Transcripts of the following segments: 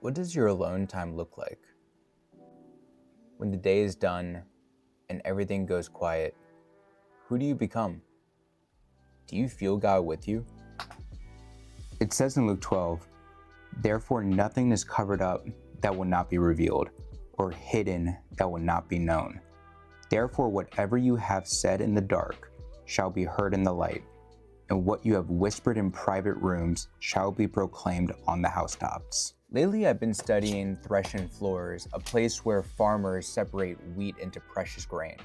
What does your alone time look like? When the day is done and everything goes quiet, who do you become? Do you feel God with you? It says in Luke 12, "Therefore nothing is covered up that will not be revealed, or hidden that will not be known. Therefore whatever you have said in the dark shall be heard in the light, and what you have whispered in private rooms shall be proclaimed on the housetops." Lately, I've been studying threshing floors, a place where farmers separate wheat into precious grain.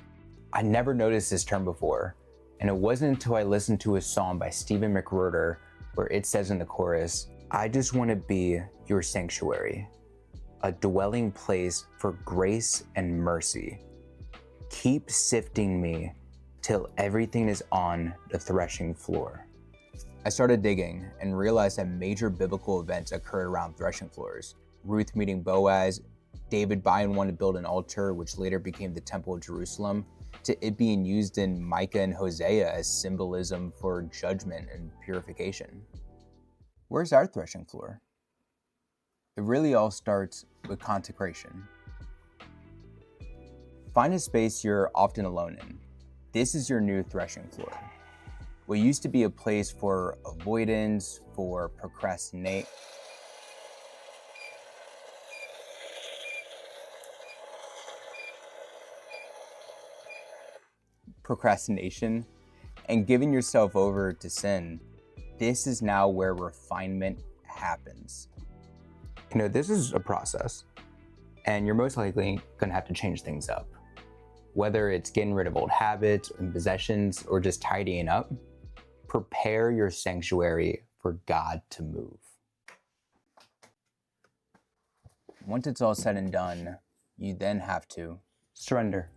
I never noticed this term before, and it wasn't until I listened to a song by Stephen McWhirter where it says in the chorus, "I just want to be your sanctuary, a dwelling place for grace and mercy. Keep sifting me till everything is on the threshing floor." I started digging and realized that major biblical events occurred around threshing floors. Ruth meeting Boaz, David buying one to build an altar, which later became the Temple of Jerusalem, to it being used in Micah and Hosea as symbolism for judgment and purification. Where's our threshing floor? It really all starts with consecration. Find a space you're often alone in. This is your new threshing floor. What used to be a place for avoidance, for procrastination, and giving yourself over to sin, this is now where refinement happens. This is a process, and you're most likely going to have to change things up. Whether it's getting rid of old habits and possessions or just tidying up, prepare your sanctuary for God to move. Once it's all said and done, you then have to surrender.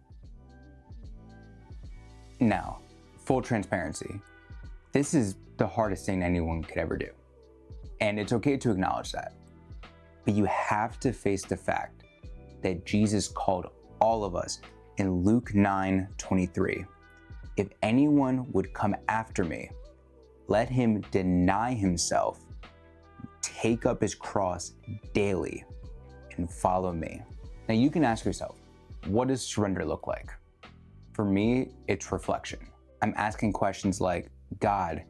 Now, full transparency, this is the hardest thing anyone could ever do. And it's okay to acknowledge that. But you have to face the fact that Jesus called all of us in Luke 9:23. "If anyone would come after me, let him deny himself, take up his cross daily, and follow me." Now you can ask yourself, what does surrender look like? For me, it's reflection. I'm asking questions like, God,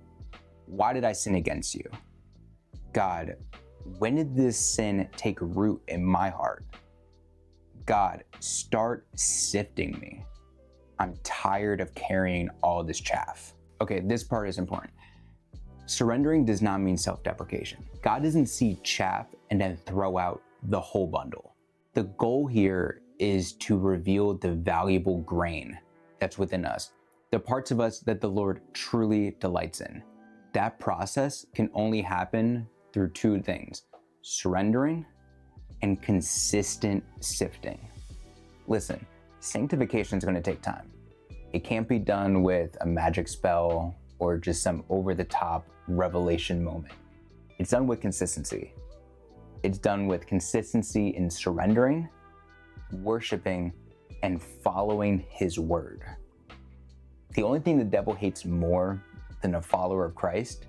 why did I sin against you? God, when did this sin take root in my heart? God, start sifting me. I'm tired of carrying all this chaff. Okay, this part is important. Surrendering does not mean self-deprecation. God doesn't see chaff and then throw out the whole bundle. The goal here is to reveal the valuable grain that's within us, the parts of us that the Lord truly delights in. That process can only happen through two things: surrendering and consistent sifting. Listen, sanctification is going to take time. It can't be done with a magic spell or just some over-the-top revelation moment. It's done with consistency. It's done with consistency in surrendering, worshiping, and following His word. The only thing the devil hates more than a follower of Christ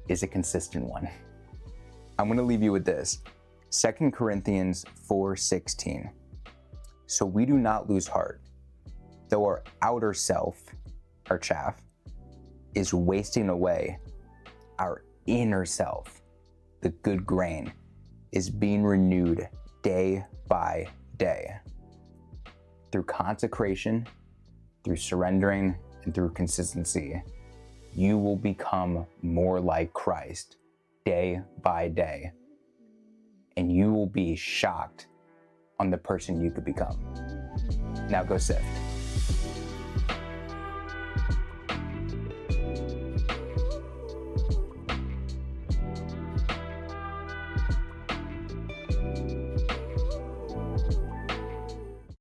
is a consistent one. I'm going to leave you with this. 2 Corinthians 4:16. "So we do not lose heart, though our outer self, our chaff, is wasting away, our inner self, the good grain, is being renewed day by day." Through consecration, through surrendering, and through consistency, you will become more like Christ day by day. And you will be shocked on the person you could become. Now go sift.